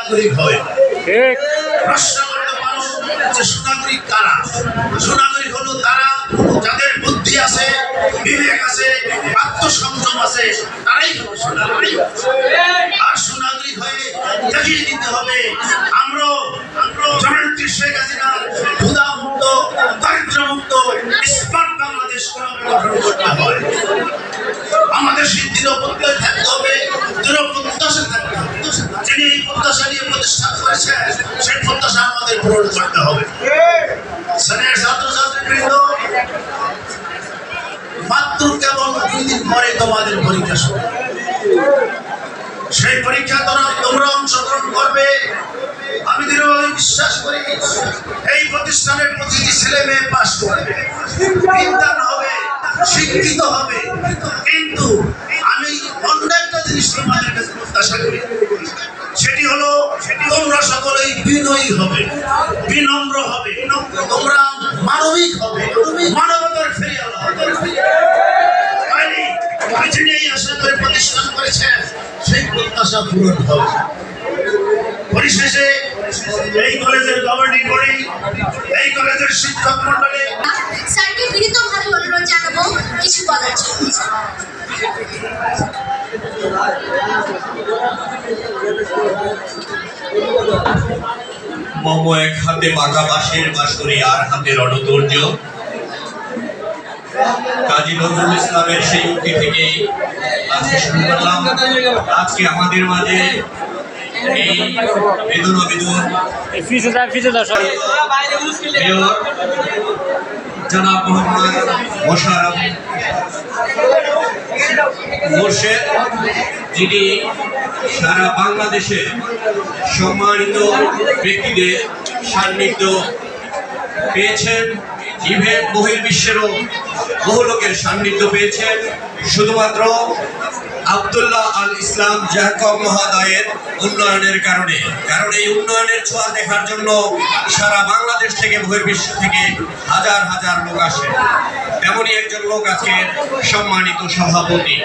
সুনাগরিক হবে। প্রশ্ন করতে পারো যে সুনাগরিক কারা? সুনাগরিক হলো তারা যাদের বুদ্ধি আছে, বিবেক আছে, আত্মসংযম আছে, তারাই হলো সুনাগরিক। আর সুনাগরিক হয়ে দেখিয়ে দিতে হবে আমরা জননেত্রী শেখ হাসিনার ক্ষুধামুক্ত, দারিদ্র্যমুক্ত স্মার্ট বাংলাদেশ গঠন করতে হয়। আমাদের সেই দৃঢ় প্রত্যয় থাকতে হবে, দৃঢ় প্রত্যাশা থাকতে হবে। যিনি এই প্রত্যাশা নিয়ে প্রতিষ্ঠা করেছেন সেই প্রত্যাশা আমাদের পূরণ করতে হবে। স্যারের ছাত্রছাত্রীবৃন্দ, মাত্র কেবল 2 দিন পরে তোমাদের পরীক্ষা শুরু। সেই পরীক্ষা তোমরা অংশগ্রহণ করবে। আমি দৃঢ়ভাবে বিশ্বাস করি এই প্রতিষ্ঠানের প্রতিটি ছেলে মেয়ে পাস করবে, বিদ্যান হবে, শিক্ষিত হবে। কিন্তু আমি অন্য একটা জিনিস তোমাদের কাছে প্রত্যাশা করি, সেটি হলো তোমরা সকলেই বিনয়ী হবে, বিনম্র হবে, তোমরা মানবিক হবে, মানবতার ফেরিয়াল হবে। যিনি এই আশা করে প্রতিষ্ঠান করেছেন সেই প্রত্যাশা পূরণ হবে। পরিশেষে এই কলেজের গভর্নিং বডি, এই কলেজের শিক্ষক মন্ডলী স্যারকে বিনীতভাবে অনুরোধ জানাবো কিছু বলার জন্য। মম এক হাতে মাথা বাঁশের বাঁশরি আর হাতে রণতর্য। কাজী নজরুল ইসলামের সেই উক্তি থেকে আজকে শুরু করলাম। আজকে আমাদের মাঝে এই বেদনাবেদন জনাব মোহাম্মদ মোশাররফ মোর্শেদ, যিনি সারা বাংলাদেশে সম্মানিত ব্যক্তিদের সান্নিধ্য পেয়েছেন, ইভেন বহির্বিশ্বেরও বহু লোকের সান্নিধ্য পেয়েছেন শুধুমাত্র আব্দুল্লাহ আল ইসলাম জাকব মহোদয়ের উন্নয়নের কারণে। কারণ এই উন্নয়নের ছোঁয়া দেখার জন্য সারা বাংলাদেশ থেকে বহির্বিশ্ব থেকে হাজার হাজার লোক আসে। তেমনই একজন লোক আজকে সম্মানিত সভাপতি।